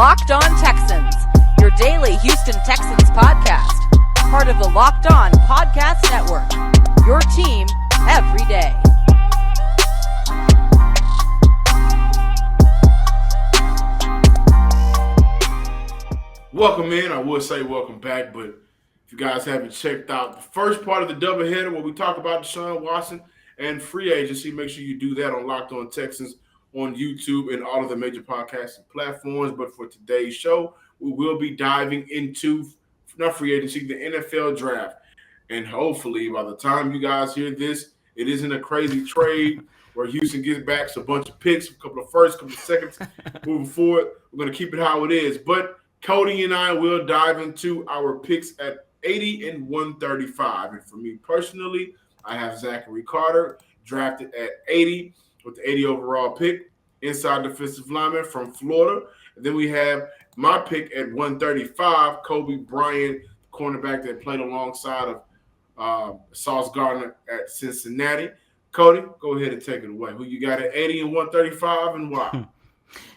Locked On Texans, your daily Houston Texans podcast. Part of the Locked On Podcast Network, your team every day. Welcome in. I would say welcome back, but if you guys haven't checked out the first part of the doubleheader where we talk about Deshaun Watson and free agency, make sure you do that on Locked On Texans on YouTube and all of the major podcasting platforms. But for today's show, we will be diving into not free agency, the NFL draft. And hopefully by the time you guys hear this, it isn't a crazy trade where Houston gets back a bunch of picks, a couple of firsts, a couple of seconds moving forward. We're going to keep it how it is. But Cody and I will dive into our picks at 80 and 135. And for me personally, I have Zachary Carter drafted at 80 with the 80 overall pick, inside defensive lineman from Florida. And then we have my pick at 135, Kobe Bryant, cornerback that played alongside of Sauce Gardner at Cincinnati. Cody, go ahead and take it away. Who you got at 80 and 135 and why?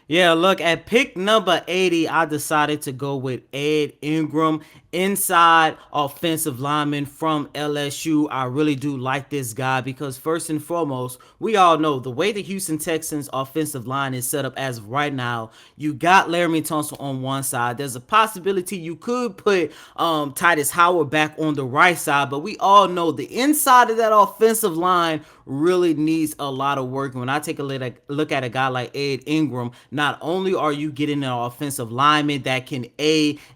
Yeah, look, at pick number 80, I decided to go with Ed Ingram, inside offensive lineman from LSU. I really do like this guy because first and foremost, we all know the way the Houston Texans offensive line is set up as of right now. You got Laramie Tunsil on one side. There's a possibility you could put Titus Howard back on the right side, but we all know the inside of that offensive line really needs a lot of work. When I take a look at a guy like Ed Ingram, not only are you getting an offensive lineman that can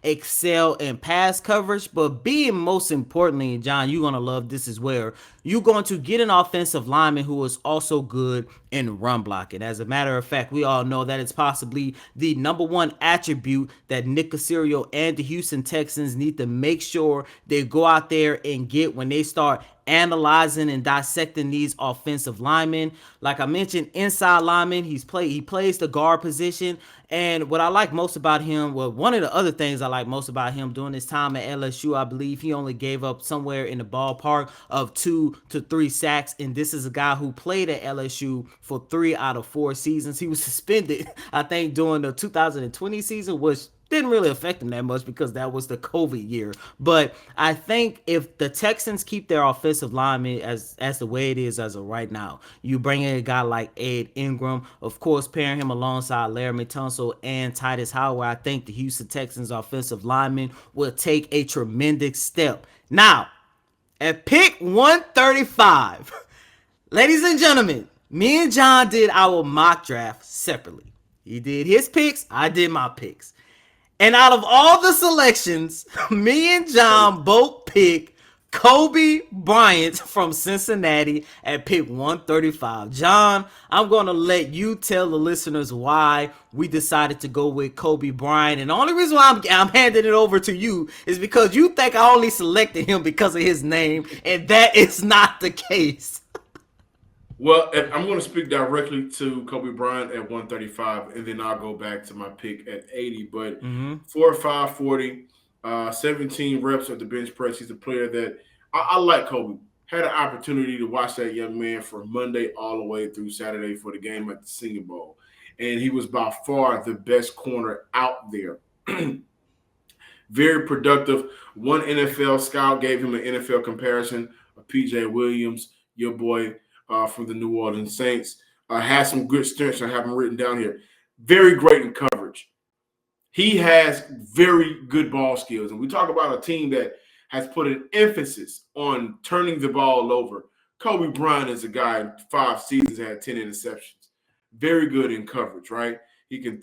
excel in pass coverage, but B, most importantly, John, you're going to love this as well, you're going to get an offensive lineman who is also good in run blocking. As a matter of fact, we all know that it's possibly the number one attribute that Nick Caserio and the Houston Texans need to make sure they go out there and get when they start analyzing and dissecting these offensive linemen. Like I mentioned, inside lineman, he plays the guard position. And what I like most about him, well, one of the other things I like most about him during his time at LSU, I believe he only gave up somewhere in the ballpark of 2 to 3 sacks. And this is a guy who played at LSU for 3 out of 4 seasons. He was suspended, I think, during the 2020 season, which didn't really affect him that much because that was the COVID year. But I think if the Texans keep their offensive lineman as the way it is as of right now, you bring in a guy like Ed Ingram, of course, pairing him alongside Laramie Tunsil and Titus Howard, I think the Houston Texans offensive lineman will take a tremendous step. Now, at pick 135, ladies and gentlemen, me and John did our mock draft separately. He did his picks, I did my picks. And out of all the selections, me and John both picked Kobe Bryant from Cincinnati at pick 135. John, I'm going to let you tell the listeners why we decided to go with Kobe Bryant. And the only reason why I'm handing it over to you is because you think I only selected him because of his name, and that is not the case. Well, I'm going to speak directly to Kobe Bryant at 135, and then I'll go back to my pick at 80. But 4.5 40, 17 reps at the bench press. He's a player that I like Kobe. Had an opportunity to watch that young man from Monday all the way through Saturday for the game at the Senior Bowl. And he was by far the best corner out there. Very productive. One NFL scout gave him an NFL comparison of P.J. Williams, your boy, from the New Orleans Saints. Has some good strengths. I have them written down here. Very great in coverage. He has very good ball skills. And we talk about a team that has put an emphasis on turning the ball over. Kobe Bryant is a guy in 5 seasons had 10 interceptions. Very good in coverage, right? He can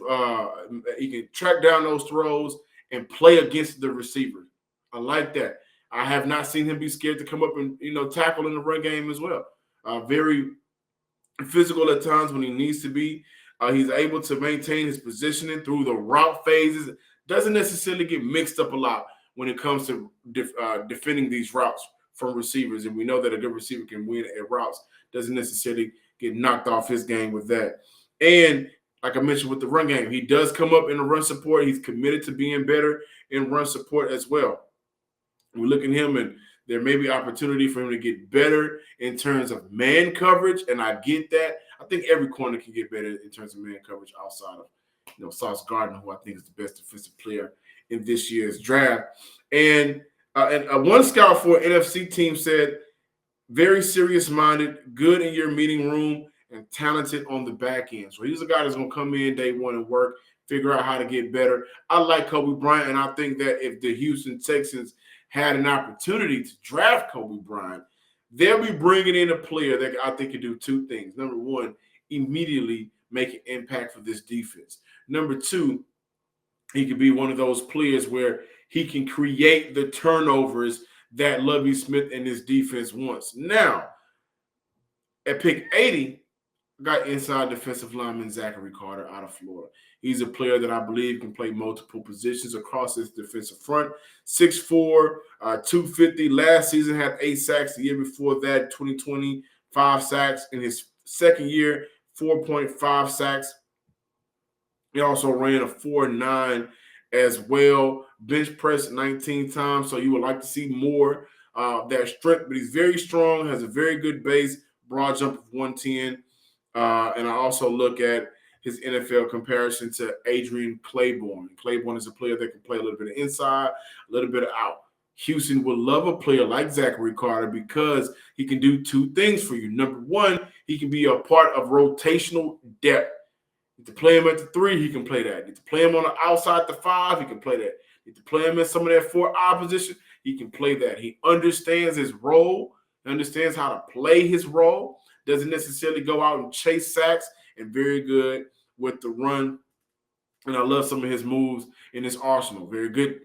track down those throws and play against the receiver. I like that. I have not seen him be scared to come up and tackle in the run game as well. Very physical at times when he needs to be. He's able to maintain his positioning through the route phases. Doesn't necessarily get mixed up a lot when it comes to defending these routes from receivers. And we know that a good receiver can win at routes. Doesn't necessarily get knocked off his game with that. And like I mentioned with the run game, he does come up in the run support. He's committed to being better in run support as well. We look at him and there may be opportunity for him to get better in terms of man coverage, and I get that. I think every corner can get better in terms of man coverage outside of Sauce Gardner, who I think is the best defensive player in this year's draft. And one scout for an NFC team said, very serious-minded, good in your meeting room, and talented on the back end. So he's a guy that's going to come in day one and work, figure out how to get better. I like Kobe Bryant, and I think that if the Houston Texans had an opportunity to draft Kobe Bryant, they'll be bringing in a player that I think can do two things. Number one, immediately make an impact for this defense. Number two, he could be one of those players where he can create the turnovers that Lovie Smith and his defense wants. Now, at pick 80, got inside defensive lineman Zachary Carter out of Florida. He's a player that I believe can play multiple positions across his defensive front. 6'4", 250. Last season had 8 sacks. The year before that, 2020, 5 sacks. In his second year, 4.5 sacks. He also ran a 4.9 as well. Bench press 19 times, so you would like to see more that strength. But he's very strong, has a very good base, broad jump of 110. And I also look at his NFL comparison to Adrian Claiborne. Claiborne is a player that can play a little bit of inside, a little bit of out. Houston would love a player like Zachary Carter because he can do two things for you. Number one, he can be a part of rotational depth. If you play him at the 3, he can play that. If you play him on the outside the 5, he can play that. If you play him in some of that 4-eye position, he can play that. He understands his role, understands how to play his role, doesn't necessarily go out and chase sacks, and very good with the run. And I love some of his moves in his arsenal. Very good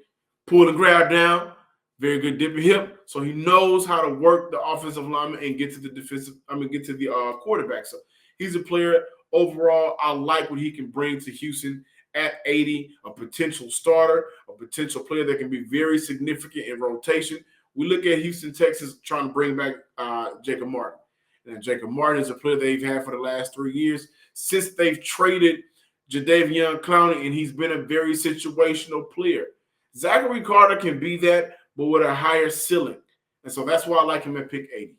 pull and grab down, very good dipping hip. So he knows how to work the offensive lineman and get to the quarterback. So he's a player. Overall, I like what he can bring to Houston at 80, a potential starter, a potential player that can be very significant in rotation. We look at Houston, Texas, trying to bring back Jacob Martin. And Jacob Martin is a player they've had for the last 3 years since they've traded Jadeveon Clowney, and he's been a very situational player. Zachary Carter can be that, but with a higher ceiling. And so that's why I like him at pick 80.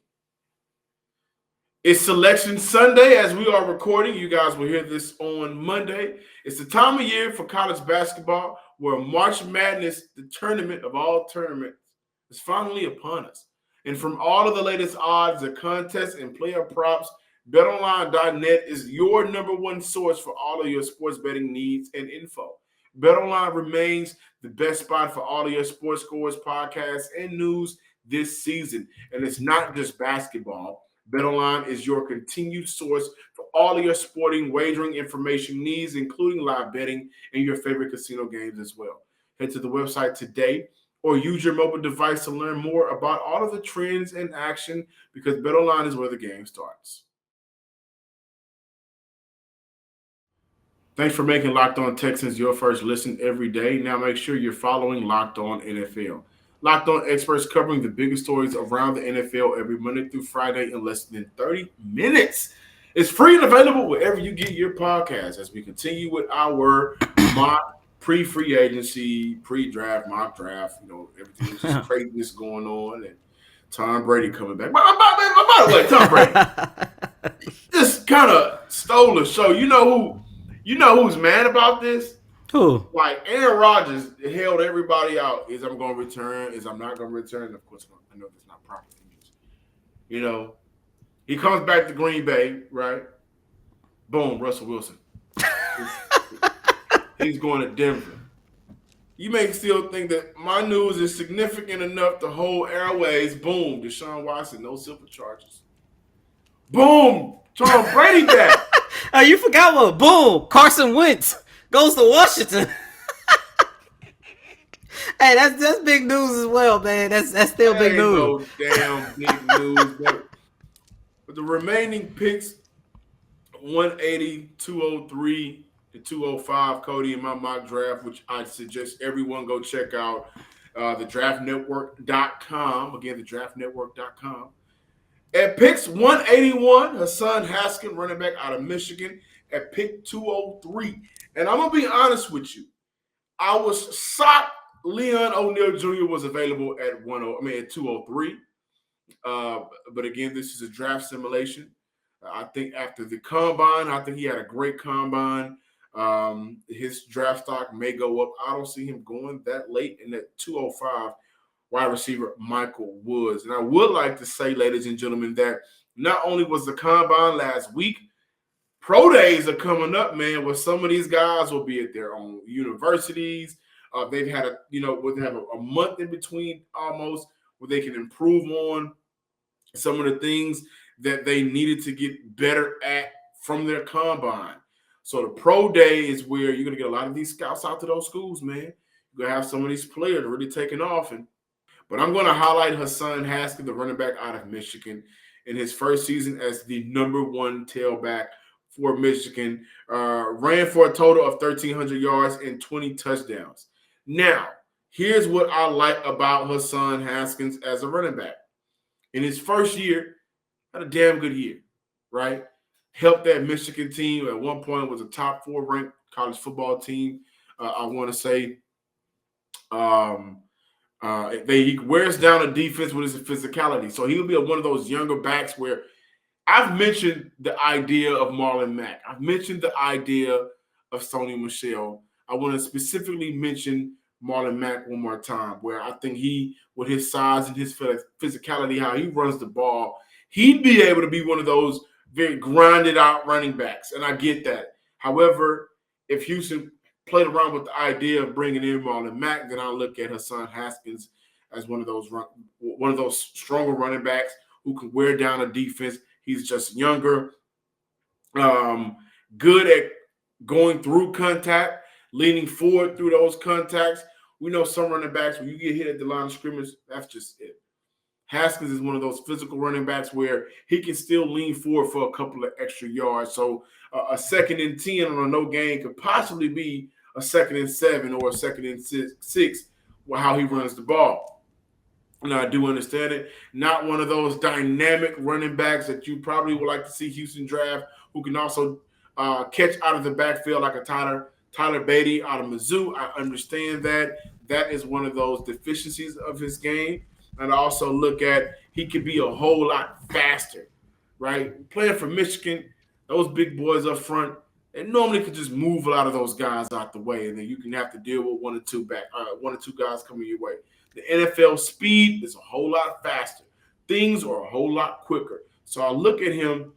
It's Selection Sunday as we are recording. You guys will hear this on Monday. It's the time of year for college basketball where March Madness, the tournament of all tournaments, is finally upon us. And from all of the latest odds, the contests, and player props, BetOnline.net is your number one source for all of your sports betting needs and info. BetOnline remains the best spot for all of your sports scores, podcasts, and news this season. And it's not just basketball. BetOnline is your continued source for all of your sporting wagering information needs, including live betting and your favorite casino games as well. Head to the website today or use your mobile device to learn more about all of the trends and action because BetOnline is where the game starts. Thanks for making Locked On Texans your first listen every day. Now make sure you're following Locked On NFL. Locked On experts covering the biggest stories around the NFL every Monday through Friday in less than 30 minutes. It's free and available wherever you get your podcast as we continue with our mock pre-free agency, pre-draft, mock draft. Everything is just craziness going on, and Tom Brady coming back. By the way, Tom Brady just kind of stole the show. You know who's mad about this? Who? Like Aaron Rodgers held everybody out. Is I'm going to return? Is I'm not going to return? Of course, I know that's not proper English. He comes back to Green Bay, right? Boom, Russell Wilson. He's going to Denver. You may still think that my news is significant enough to hold airways. Boom, Deshaun Watson, no civil charges. Boom, Tom Brady back. Hey, you forgot what? Boom, Carson Wentz goes to Washington. Hey, that's big news as well, man. That's still big news. No damn big news. But the remaining picks, 180, 203, and 205, Cody, in my mock draft, which I suggest everyone go check out, thedraftnetwork.com. Again, thedraftnetwork.com. At picks 181, Hassan Haskins, running back out of Michigan, at pick 203. And I'm going to be honest with you. I was shocked Leon O'Neal Jr. was available at 203. But again, this is a draft simulation. I think after the combine, I think he had a great combine. His draft stock may go up. I don't see him going that late in that 205 wide receiver Michael Woods. And I would like to say, ladies and gentlemen, that not only was the combine last week, pro days are coming up, man, where some of these guys will be at their own universities. They've had they have a month in between almost where they can improve on some of the things that they needed to get better at from their combine. So the pro day is where you're going to get a lot of these scouts out to those schools, man. You're going to have some of these players really taking off. But I'm going to highlight Hassan Haskins, the running back out of Michigan, in his first season as the number one tailback for Michigan. Ran for a total of 1,300 yards and 20 touchdowns. Now, here's what I like about Hassan Haskins as a running back. In his first year, had a damn good year, right? Helped that Michigan team. At one point, was a top 4 ranked college football team. I want to say he wears down a defense with his physicality. So he'll be one of those younger backs where I've mentioned the idea of Marlon Mack. I've mentioned the idea of Sony Michel. I want to specifically mention Marlon Mack one more time, where I think he, with his size and his physicality, how he runs the ball, he'd be able to be one of those very grinded out running backs. And I get that. However, if Houston played around with the idea of bringing in Marlon Mack, then I'll look at Hassan Haskins as one of those stronger running backs who can wear down a defense. He's just younger, good at going through contact, leaning forward through those contacts. We know some running backs, when you get hit at the line of scrimmage, that's just it. Haskins is one of those physical running backs where he can still lean forward for a couple of extra yards. So a 2nd and 10 on a no gain could possibly be a 2nd and 7 or a 2nd and 6 how he runs the ball. And I do understand it. Not one of those dynamic running backs that you probably would like to see Houston draft, who can also catch out of the backfield like a Tyler Beatty out of Mizzou. I understand that. That is one of those deficiencies of his game. And I also look at he could be a whole lot faster, right? Playing for Michigan, those big boys up front, they normally could just move a lot of those guys out the way, and then you can have to deal with one or two guys coming your way. The NFL speed is a whole lot faster. Things are a whole lot quicker. So I look at him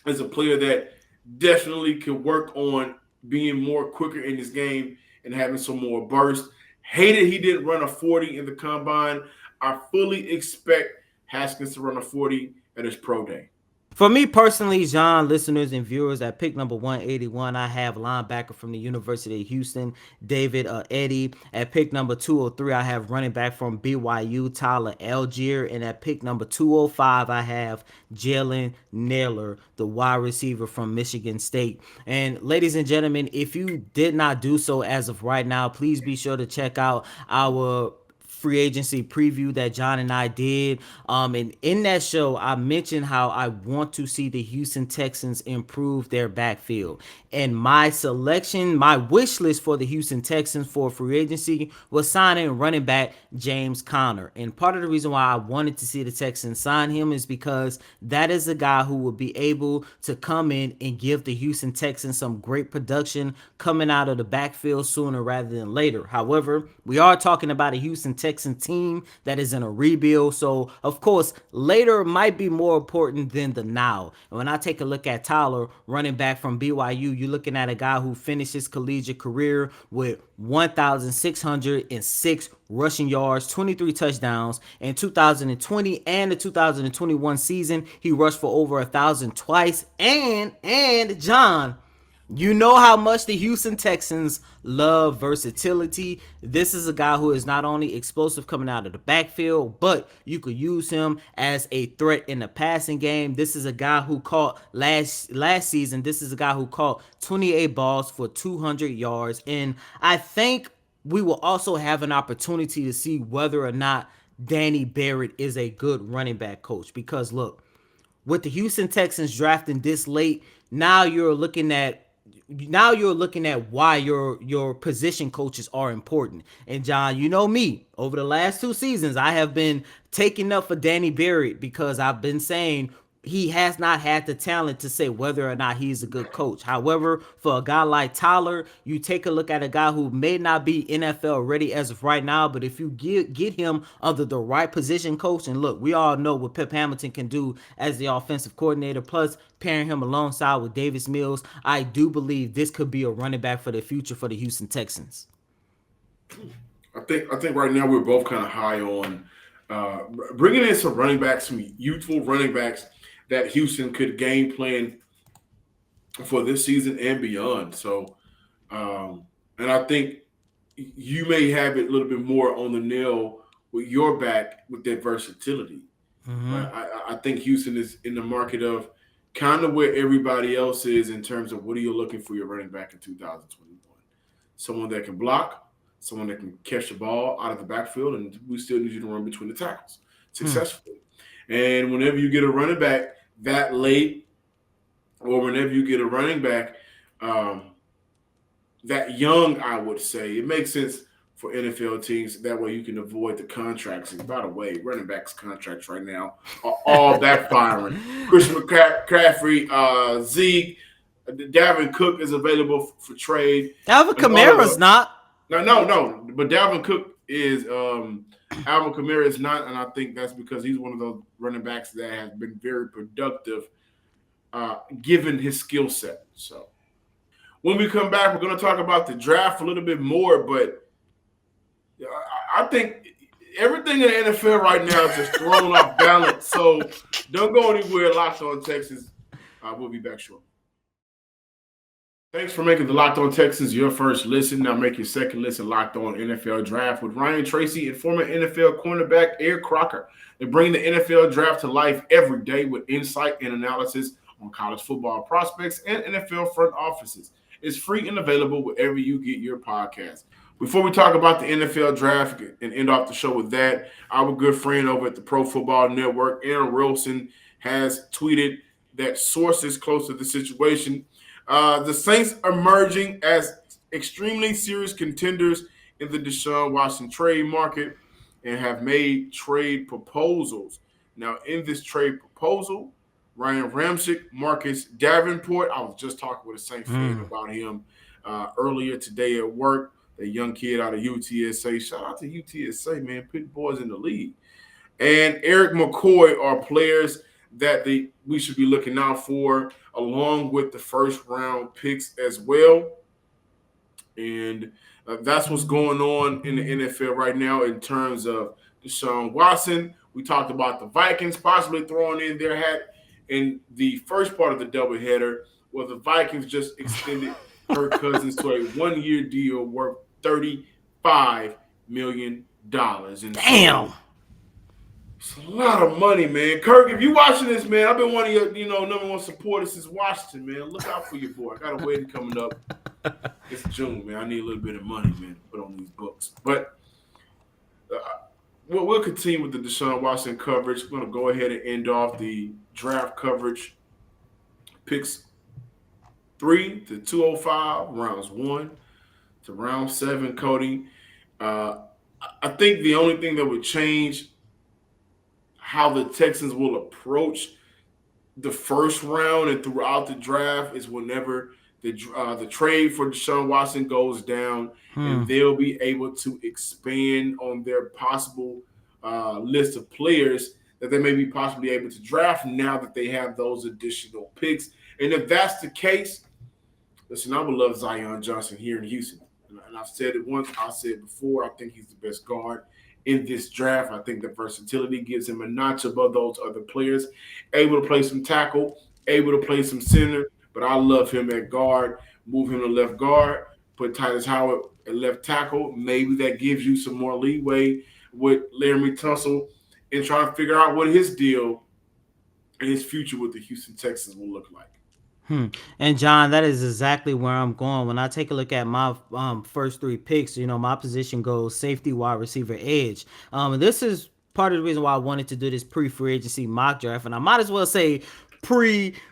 as a player that definitely can work on being more quicker in his game and having some more burst. Hated he didn't run a 40 in the combine. I fully expect Haskins to run a 40 at his pro day. For me personally, John, listeners and viewers, at pick number 181, I have linebacker from the University of Houston, David Eddy. At pick number 203, I have running back from BYU, Tyler Algier. And at pick number 205, I have Jalen Naylor, the wide receiver from Michigan State. And ladies and gentlemen, if you did not do so as of right now, please be sure to check out our free agency preview that John and I did. And in that show, I mentioned how I want to see the Houston Texans improve their backfield. And my selection, my wish list for the Houston Texans for free agency was signing running back James Conner. And part of the reason why I wanted to see the Texans sign him is because that is a guy who will be able to come in and give the Houston Texans some great production coming out of the backfield sooner rather than later. However, we are talking about a Houston Texans team that is in a rebuild. So, of course, later might be more important than the now. And when I take a look at Tyler, running back from BYU, you're looking at a guy who finished his collegiate career with 1,606 rushing yards, 23 touchdowns. In 2020 and the 2021 season, he rushed for over 1,000 twice. And John, you know how much the Houston Texans love versatility. This is a guy who is not only explosive coming out of the backfield, but you could use him as a threat in the passing game. This is a guy who caught last season. This is a guy who caught 28 balls for 200 yards. And I think we will also have an opportunity to see whether or not Danny Barrett is a good running back coach. Because look, with the Houston Texans drafting this late, now you're looking at why your position coaches are important. And John, you know me, over the last 2 seasons, I have been taking up for Danny Barrett because I've been saying he has not had the talent to say whether or not he's a good coach. However, for a guy like Tyler, you take a look at a guy who may not be NFL ready as of right now, but if you get him under the right position coach, and look, we all know what Pep Hamilton can do as the offensive coordinator, plus pairing him alongside with Davis Mills, I do believe this could be a running back for the future for the Houston Texans. I think right now we're both kind of high on uh, bringing in some running backs, some youthful running backs that Houston could game plan for this season and beyond. So, and I think you may have it a little bit more on the nail with your back with that versatility. Mm-hmm. But I think Houston is in the market of kind of where everybody else is in terms of what are you looking for your running back in 2021. Someone that can block, someone that can catch the ball out of the backfield, and we still need you to run between the tackles successfully. And whenever you get a running back that late, or whenever you get a running back um, that young, I would say it makes sense for NFL teams. That way, you can avoid the contracts. And by the way, running backs contracts right now are all backfiring. Christian McCaffrey, Zeke, Dalvin Cook is available for trade. Alvin And all of Kamara's not. no. But Dalvin Cook is Alvin Kamara is not, and I think that's because he's one of those running backs that has been very productive, given his skill set. So when we come back, we're going to talk about the draft a little bit more, but I think everything in the NFL right now is just thrown off balance. So don't go anywhere. Locked on Texas. We'll be back shortly. Thanks for making the Locked On Texans your first listen. Now make your second listen Locked On NFL Draft with Ryan Tracy and former NFL cornerback Eric Crocker. They bring the NFL Draft to life every day with insight and analysis on college football prospects and NFL front offices. It's free and available wherever you get your podcast. Before we talk about the NFL Draft and end off the show with that, our good friend over at the Pro Football Network, Aaron Wilson, has tweeted that sources close to the situation the Saints emerging as extremely serious contenders in the Deshaun Watson trade market and have made trade proposals. Now, in this trade proposal, Ryan Ramczyk, Marcus Davenport, I was just talking with a Saint fan about him earlier today at work, the young kid out of UTSA. Shout out to UTSA, man, put boys in the league. And Eric McCoy are players that we should be looking out for, along with the first round picks as well. And that's what's going on in the NFL right now in terms of Deshaun Watson. We talked about the Vikings possibly throwing in their hat in the first part of the doubleheader, where the Vikings just extended Kirk Cousins to a one-year deal worth $35 million. And Damn. It's a lot of money, man. Kirk, if you watching this, man, I've been one of your, number one supporters since Washington, man. Look out for your boy. I got a wedding coming up. It's June, man. I need a little bit of money, man, to put on these books. But we'll continue with the Deshaun Watson coverage. We're going to go ahead and end off the draft coverage. Picks 3 to 205, rounds 1 to round 7, Cody. I think the only thing that would change how the Texans will approach the first round and throughout the draft is whenever the trade for Deshaun Watson goes down, and they'll be able to expand on their possible list of players that they may be possibly able to draft now that they have those additional picks. And if that's the case, listen, I would love Zion Johnson here in Houston. And I've said it once, I've said it before, I think he's the best guard in this draft. I think the versatility gives him a notch above those other players. Able to play some tackle, able to play some center, but I love him at guard. Move him to left guard, put Titus Howard at left tackle. Maybe that gives you some more leeway with Laramie Tunsil and trying to figure out what his deal and his future with the Houston Texans will look like. And John, that is exactly where I'm going. When I take a look at my first 3 picks, my position goes safety, wide receiver, edge. And this is part of the reason why I wanted to do this pre-free agency mock draft. And I might as well say pre-trade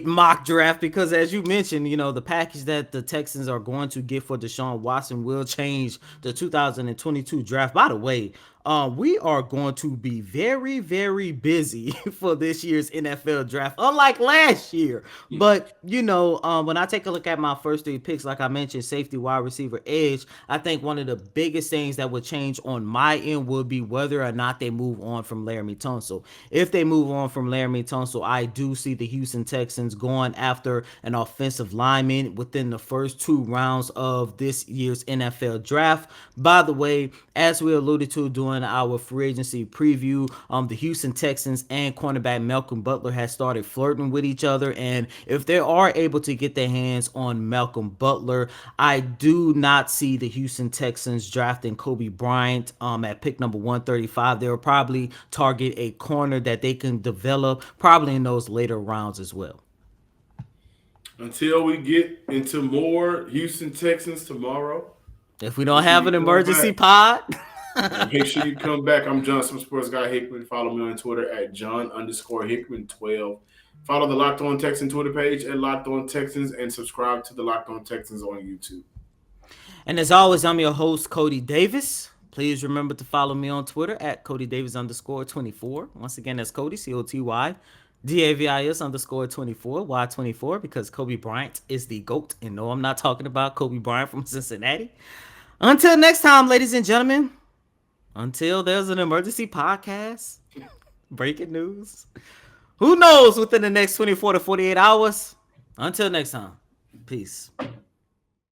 mock draft because, as you mentioned, the package that the Texans are going to get for Deshaun Watson will change the 2022 draft. By the way, we are going to be very, very busy for this year's NFL draft, unlike last year. But, when I take a look at my first three picks, like I mentioned, safety, wide receiver, edge, I think one of the biggest things that would change on my end would be whether or not they move on from Laramie Tunsil. If they move on from Laramie Tunsil, I do see the Houston Texans going after an offensive lineman within the first 2 rounds of this year's NFL draft. By the way, as we alluded to during our free agency preview, the Houston Texans and cornerback Malcolm Butler has started flirting with each other, and if they are able to get their hands on Malcolm Butler, I do not see the Houston Texans drafting Kobe Bryant at pick number 135. They'll probably target a corner that they can develop probably in those later rounds as well. Until we get into more Houston Texans tomorrow, if we don't have an emergency pod. Make sure you come back. I'm Johnson Sports Guy Hickman. Follow me on Twitter at John_Hickman12. Follow the Locked On Texans Twitter page at Locked On Texans and subscribe to the Locked On Texans on YouTube. And as always, I'm your host, Cody Davis. Please remember to follow me on Twitter at CodyDavis_24. Once again, that's Cody, COTY. DAVIS_24, Y24, because Kobe Bryant is the GOAT. And no, I'm not talking about Kobe Bryant from Cincinnati. Until next time, ladies and gentlemen, until there's an emergency podcast, breaking news, who knows within the next 24 to 48 hours. Until next time, peace.